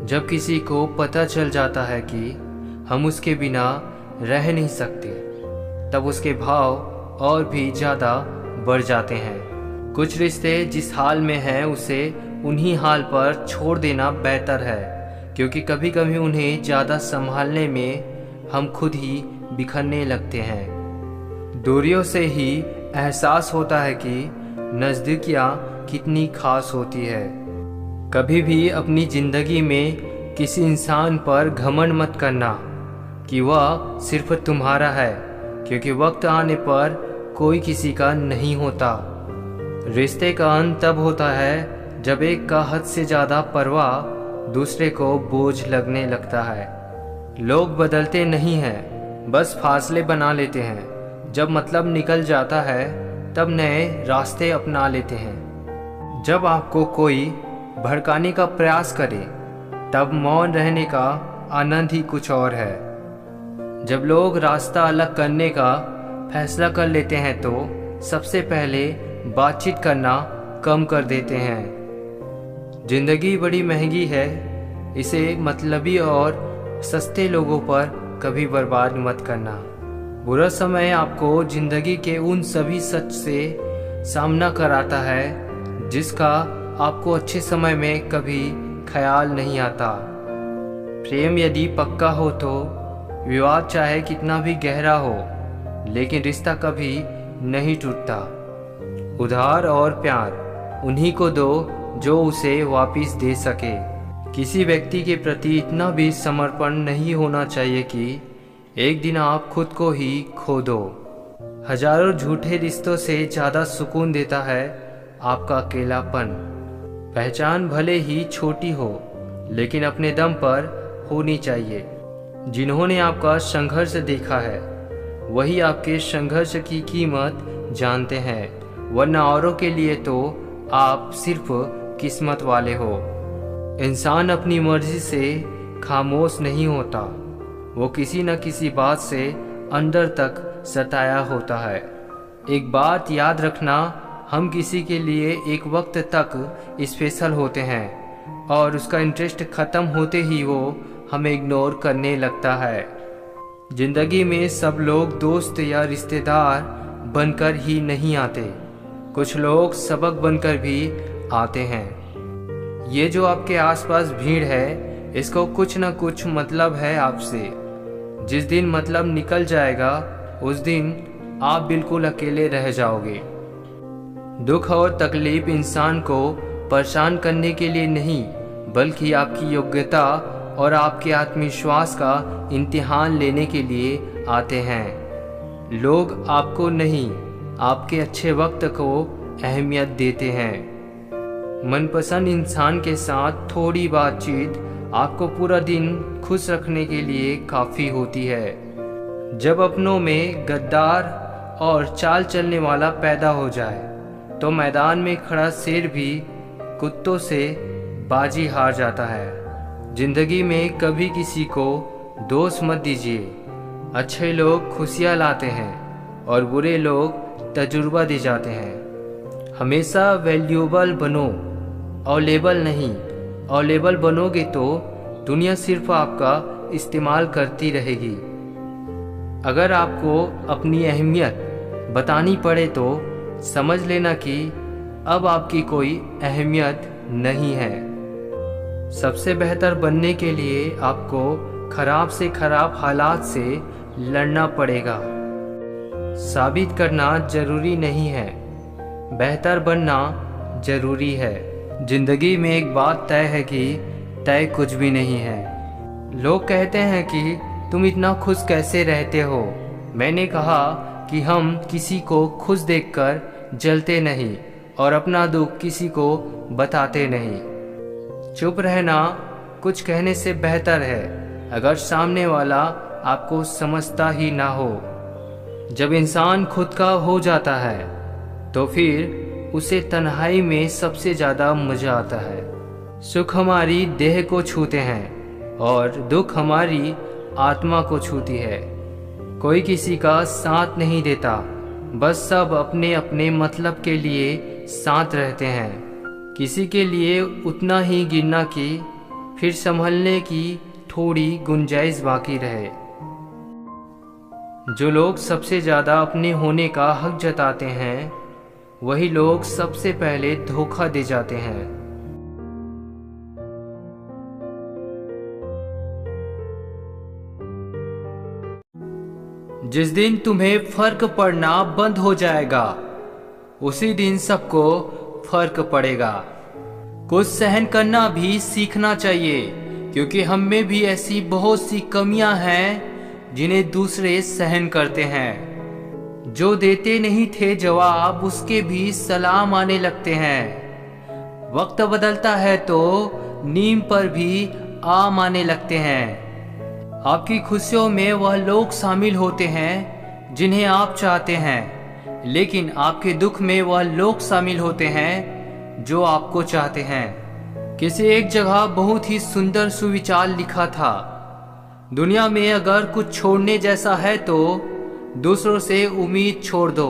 जब किसी को पता चल जाता है कि हम उसके बिना रह नहीं सकते, तब उसके भाव और भी ज़्यादा बढ़ जाते हैं। कुछ रिश्ते जिस हाल में हैं उसे उन्हीं हाल पर छोड़ देना बेहतर है, क्योंकि कभी कभी उन्हें ज़्यादा संभालने में हम खुद ही बिखरने लगते हैं। दूरियों से ही एहसास होता है कि नज़दीकियाँ कितनी खास होती है। कभी भी अपनी ज़िंदगी में किसी इंसान पर घमंड मत करना कि वह सिर्फ तुम्हारा है, क्योंकि वक्त आने पर कोई किसी का नहीं होता। रिश्ते का अंत तब होता है जब एक का हद से ज़्यादा परवाह दूसरे को बोझ लगने लगता है। लोग बदलते नहीं हैं, बस फासले बना लेते हैं। जब मतलब निकल जाता है तब नए रास्ते अपना लेते हैं। जब आपको कोई भड़काने का प्रयास करे तब मौन रहने का आनंद ही कुछ और है। जब लोग रास्ता अलग करने का फैसला कर लेते हैं तो सबसे पहले बातचीत करना कम कर देते हैं। जिंदगी बड़ी महंगी है, इसे मतलबी और सस्ते लोगों पर कभी बर्बाद मत करना। बुरा समय आपको जिंदगी के उन सभी सच से सामना कराता है जिसका आपको अच्छे समय में कभी ख्याल नहीं आता। प्रेम यदि पक्का हो तो विवाद चाहे कितना भी गहरा हो, लेकिन रिश्ता कभी नहीं टूटता। उधार और प्यार उन्हीं को दो जो उसे वापस दे सके। किसी व्यक्ति के प्रति इतना भी समर्पण नहीं होना चाहिए कि एक दिन आप खुद को ही खो दो। हजारों झूठे रिश्तों से ज़्यादा सुकून देता है आपका अकेलापन। पहचान भले ही छोटी हो, लेकिन अपने दम पर होनी चाहिए। जिन्होंने आपका संघर्ष देखा है वही आपके संघर्ष की कीमत जानते हैं, वरना औरों के लिए तो आप सिर्फ किस्मत वाले हो। इंसान अपनी मर्जी से खामोश नहीं होता, वो किसी न किसी बात से अंदर तक सताया होता है। एक बात याद रखना, हम किसी के लिए एक वक्त तक स्पेशल होते हैं और उसका इंटरेस्ट ख़त्म होते ही वो हमें इग्नोर करने लगता है। जिंदगी में सब लोग दोस्त या रिश्तेदार बनकर ही नहीं आते, कुछ लोग सबक बनकर भी आते हैं। ये जो आपके आसपास भीड़ है, इसको कुछ न कुछ मतलब है आपसे। जिस दिन मतलब निकल जाएगा उस दिन आप बिल्कुल अकेले रह जाओगे। दुख और तकलीफ इंसान को परेशान करने के लिए नहीं, बल्कि आपकी योग्यता और आपके आत्मविश्वास का इम्तिहान लेने के लिए आते हैं। लोग आपको नहीं, आपके अच्छे वक्त को अहमियत देते हैं। मनपसंद इंसान के साथ थोड़ी बातचीत आपको पूरा दिन खुश रखने के लिए काफ़ी होती है। जब अपनों में गद्दार और चाल चलने वाला पैदा हो जाए तो मैदान में खड़ा शेर भी कुत्तों से बाजी हार जाता है। जिंदगी में कभी किसी को दोष मत दीजिए। अच्छे लोग खुशियाँ लाते हैं और बुरे लोग तजुर्बा दे जाते हैं। हमेशा वैल्यूएबल बनो और लेबल नहीं। और लेबल बनोगे तो दुनिया सिर्फ आपका इस्तेमाल करती रहेगी। अगर आपको अपनी अहमियत बतानी पड़े तो समझ लेना कि अब आपकी कोई अहमियत नहीं है। सबसे बेहतर बनने के लिए आपको खराब से खराब हालात से लड़ना पड़ेगा। साबित करना जरूरी नहीं है, बेहतर बनना जरूरी है। जिंदगी में एक बात तय है कि तय कुछ भी नहीं है। लोग कहते हैं कि तुम इतना खुश कैसे रहते हो। मैंने कहा कि हम किसी को खुश देखकर जलते नहीं और अपना दुख किसी को बताते नहीं। चुप रहना कुछ कहने से बेहतर है अगर सामने वाला आपको समझता ही ना हो। जब इंसान खुद का हो जाता है तो फिर उसे तन्हाई में सबसे ज़्यादा मज़ा आता है। सुख हमारी देह को छूते हैं और दुख हमारी आत्मा को छूती है। कोई किसी का साथ नहीं देता, बस सब अपने अपने मतलब के लिए साथ रहते हैं। किसी के लिए उतना ही गिरना कि फिर संभलने की थोड़ी गुंजाइश बाकी रहे। जो लोग सबसे ज़्यादा अपने होने का हक जताते हैं वही लोग सबसे पहले धोखा दे जाते हैं। जिस दिन तुम्हें फर्क पड़ना बंद हो जाएगा उसी दिन सबको फर्क पड़ेगा। कुछ सहन करना भी सीखना चाहिए, क्योंकि हम में भी ऐसी बहुत सी कमियां हैं जिन्हें दूसरे सहन करते हैं। जो देते नहीं थे जवाब उसके भी सलाम आने लगते हैं। वक्त बदलता है तो नीम पर भी आम आने लगते हैं। आपकी खुशियों में वह लोग शामिल होते हैं जिन्हें आप चाहते हैं, लेकिन आपके दुख में वह लोग शामिल होते हैं जो आपको चाहते हैं। किसी एक जगह बहुत ही सुंदर सुविचार लिखा था, दुनिया में अगर कुछ छोड़ने जैसा है तो दूसरों से उम्मीद छोड़ दो।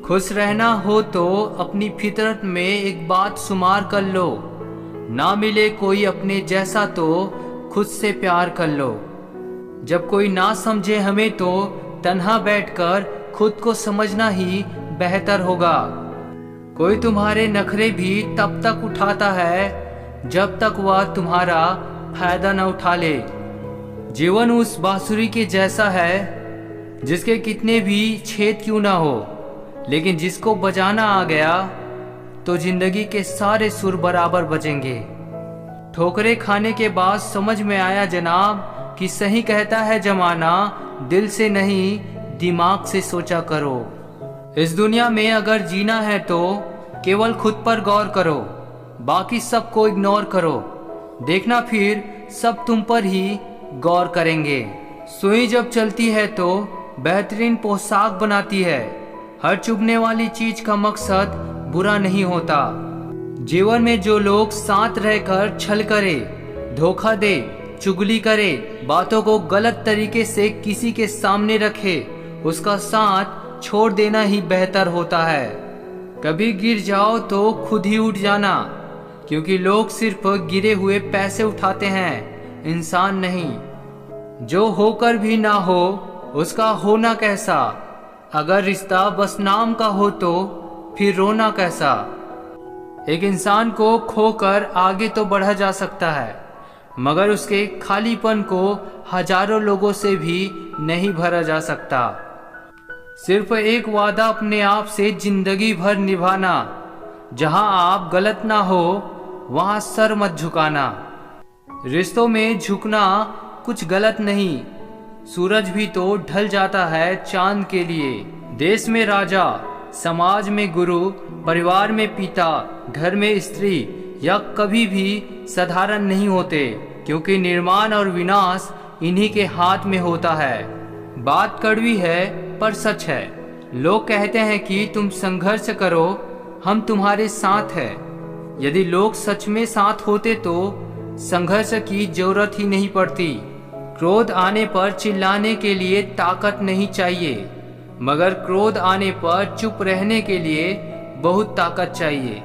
खुश रहना हो तो अपनी फितरत में एक बात शुमार कर लो, ना मिले कोई अपने जैसा तो खुद से प्यार कर लो। जब कोई ना समझे हमें तो तन्हा बैठकर खुद को समझना ही बेहतर होगा। कोई तुम्हारे नखरे भी तब तक उठाता है जब तक वह तुम्हारा फायदा न उठा ले। जीवन उस बांसुरी के जैसा है जिसके कितने भी छेद क्यों ना हो, लेकिन जिसको बजाना आ गया तो जिंदगी के सारे सुर बराबर बजेंगे। ठोकरे खाने के बाद समझ में आया जनाब कि सही कहता है जमाना, दिल से नहीं दिमाग से सोचा करो। इस दुनिया में अगर जीना है तो केवल खुद पर गौर करो, बाकी सबको इग्नोर करो। देखना फिर सब तुम पर ही गौर करेंगे। सुई जब चलती है तो बेहतरीन पोशाक बनाती है। हर चुभने वाली चीज का मकसद बुरा नहीं होता। जीवन में जो लोग साथ रहकर छल करे, धोखा दे, चुगली करे, बातों को गलत तरीके से किसी के सामने रखे, उसका साथ छोड़ देना ही बेहतर होता है। कभी गिर जाओ तो खुद ही उठ जाना, क्योंकि लोग सिर्फ गिरे हुए पैसे उठाते हैं, इंसान नहीं। जो होकर भी ना हो उसका होना कैसा। अगर रिश्ता बस नाम का हो तो फिर रोना कैसा। एक इंसान को खोकर आगे तो बढ़ा जा सकता है, मगर उसके खालीपन को हजारों लोगों से भी नहीं भरा जा सकता। सिर्फ एक वादा अपने आप से जिंदगी भर निभाना, जहां आप गलत ना हो वहां सर मत झुकाना। रिश्तों में झुकना कुछ गलत नहीं, सूरज भी तो ढल जाता है चांद के लिए। देश में राजा, समाज में गुरु, परिवार में पिता, घर में स्त्री या कभी भी साधारण नहीं होते, क्योंकि निर्माण और विनाश इन्हीं के हाथ में होता है। बात कड़वी है पर सच है। लोग कहते हैं कि तुम संघर्ष करो, हम तुम्हारे साथ हैं। यदि लोग सच में साथ होते तो संघर्ष की जरूरत ही नहीं पड़ती। क्रोध आने पर चिल्लाने के लिए ताकत नहीं चाहिए, मगर क्रोध आने पर चुप रहने के लिए बहुत ताकत चाहिए।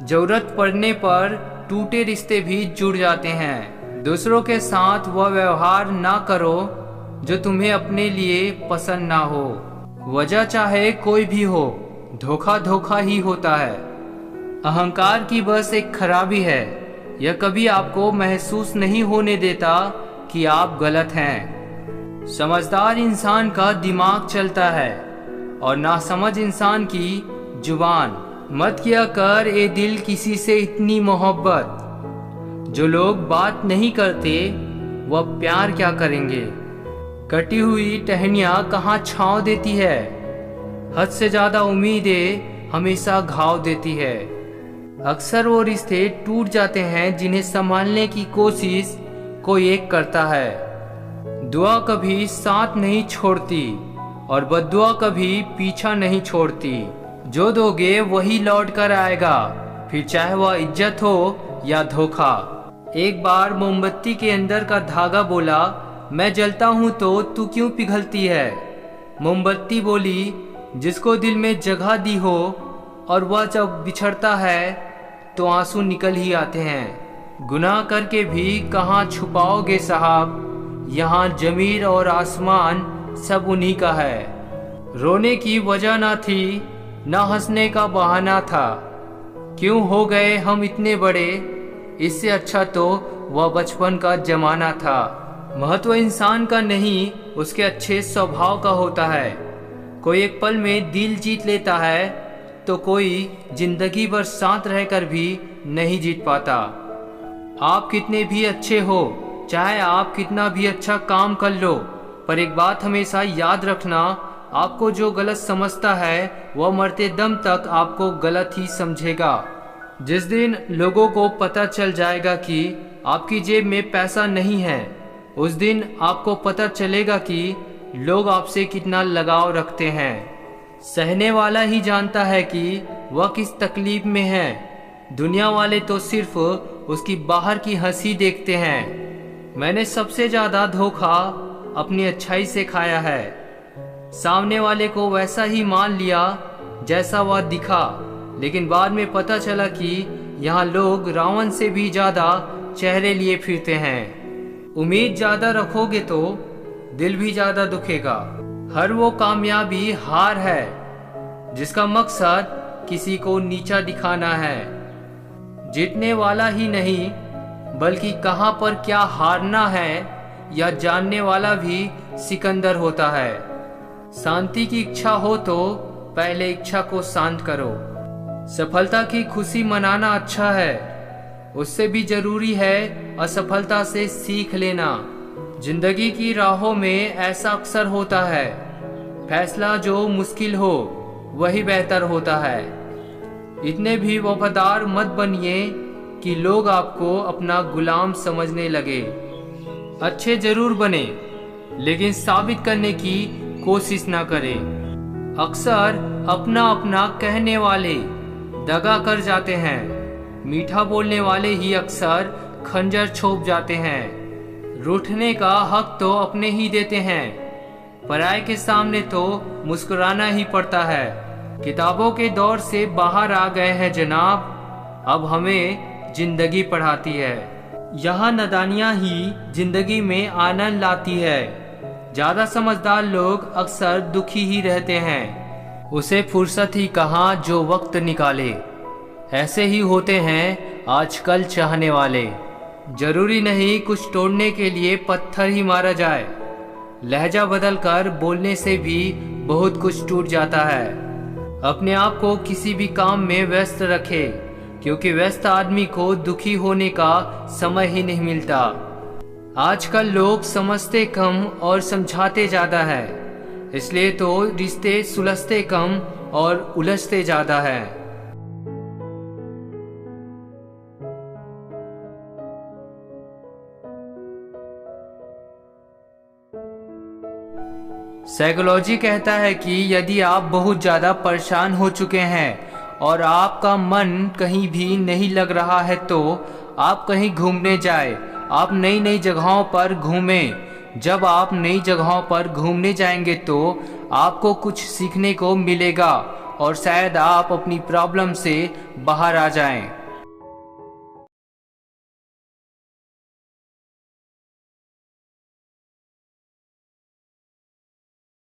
जरूरत पड़ने पर टूटे रिश्ते भी जुड़ जाते हैं। दूसरों के साथ वह व्यवहार ना करो जो तुम्हें अपने लिए पसंद ना हो। वजह चाहे कोई भी हो, धोखा धोखा ही होता है। अहंकार की बस एक खराबी है, यह कभी आपको महसूस नहीं होने देता कि आप गलत हैं। समझदार इंसान का दिमाग चलता है और नासमझ इंसान की जुबान। मत किया कर ए दिल किसी से इतनी मोहब्बत। जो लोग बात नहीं करते वह प्यार क्या करेंगे। कटी हुई टहनियाँ कहाँ छांव देती है। हद से ज्यादा उम्मीदें हमेशा घाव देती है। अक्सर वो रिश्ते टूट जाते हैं जिन्हें संभालने की कोशिश कोई एक करता है। दुआ कभी साथ नहीं छोड़ती और बद्दुआ कभी पीछा नहीं छोड़ती। जो दोगे वही लौट कर आएगा, फिर चाहे वह इज्जत हो या धोखा। एक बार मोमबत्ती के अंदर का धागा बोला, मैं जलता हूँ तो तू क्यों पिघलती है। मोमबत्ती बोली, जिसको दिल में जगह दी हो और वह जब बिछड़ता है तो आंसू निकल ही आते हैं। गुनाह करके भी कहाँ छुपाओगे साहब, यहाँ जमीर और आसमान सब उन्हीं का है। रोने की वजह ना थी, ना हंसने का बहाना था, क्यों हो गए हम इतने बड़े, इससे अच्छा तो वह बचपन का जमाना था। महत्व इंसान का नहीं, उसके अच्छे स्वभाव का होता है। कोई एक पल में दिल जीत लेता है तो कोई जिंदगी भर शांत रहकर भी नहीं जीत पाता। आप कितने भी अच्छे हो, चाहे आप कितना भी अच्छा काम कर लो, पर एक बात हमेशा याद रखना, आपको जो गलत समझता है वह मरते दम तक आपको गलत ही समझेगा। जिस दिन लोगों को पता चल जाएगा कि आपकी जेब में पैसा नहीं है, उस दिन आपको पता चलेगा कि लोग आपसे कितना लगाव रखते हैं। सहने वाला ही जानता है कि वह किस तकलीफ में है। दुनिया वाले तो सिर्फ उसकी बाहर की हंसी देखते हैं। मैंने सबसे ज्यादा धोखा अपनी अच्छाई से खाया है। सामने वाले को वैसा ही मान लिया जैसा वह दिखा, लेकिन बाद में पता चला कि यहाँ लोग रावण से भी ज्यादा चेहरे लिए फिरते हैं। उम्मीद ज्यादा रखोगे तो दिल भी ज्यादा दुखेगा। हर वो कामयाबी हार है जिसका मकसद किसी को नीचा दिखाना है। जीतने वाला ही नहीं बल्कि कहाँ पर क्या हारना है यह जानने वाला भी सिकंदर होता है। शांति की इच्छा हो तो पहले इच्छा को शांत करो। सफलता की खुशी मनाना अच्छा है, उससे भी जरूरी है असफलता से सीख लेना। जिंदगी की राहों में ऐसा अक्सर होता है, फैसला जो मुश्किल हो वही बेहतर होता है। इतने भी वफादार मत बनिए कि लोग आपको अपना गुलाम समझने लगे। अच्छे जरूर बने लेकिन साबित करने की कोशिश ना करें। अक्सर अपना अपना कहने वाले दगा कर जाते हैं, मीठा बोलने वाले ही अक्सर खंजर छोप जाते हैं। रूठने का हक तो अपने ही देते हैं, पराये के सामने तो मुस्कुराना ही पड़ता है। किताबों के दौर से बाहर आ गए हैं जनाब, अब हमें जिंदगी पढ़ाती है। यहाँ नादानियाँ ही जिंदगी में आनंद लाती है। ज्यादा समझदार लोग अक्सर दुखी ही रहते हैं, उसे फुर्सत ही कहाँ जो वक्त निकाले। ऐसे ही होते हैं आजकल चाहने वाले। जरूरी नहीं कुछ तोड़ने के लिए पत्थर ही मारा जाए, लहजा बदलकर बोलने से भी बहुत कुछ टूट जाता है। अपने आप को किसी भी काम में व्यस्त रखे, क्योंकि व्यस्त आदमी को दुखी होने का समय ही नहीं मिलता। आजकल लोग समझते कम और समझाते ज्यादा है, इसलिए तो रिश्ते सुलझते कम और उलझते ज्यादा है। साइकोलॉजी कहता है कि यदि आप बहुत ज़्यादा परेशान हो चुके हैं और आपका मन कहीं भी नहीं लग रहा है तो आप कहीं घूमने जाएं। आप नई नई जगहों पर घूमें। जब आप नई जगहों पर घूमने जाएंगे तो आपको कुछ सीखने को मिलेगा और शायद आप अपनी प्रॉब्लम से बाहर आ जाएं।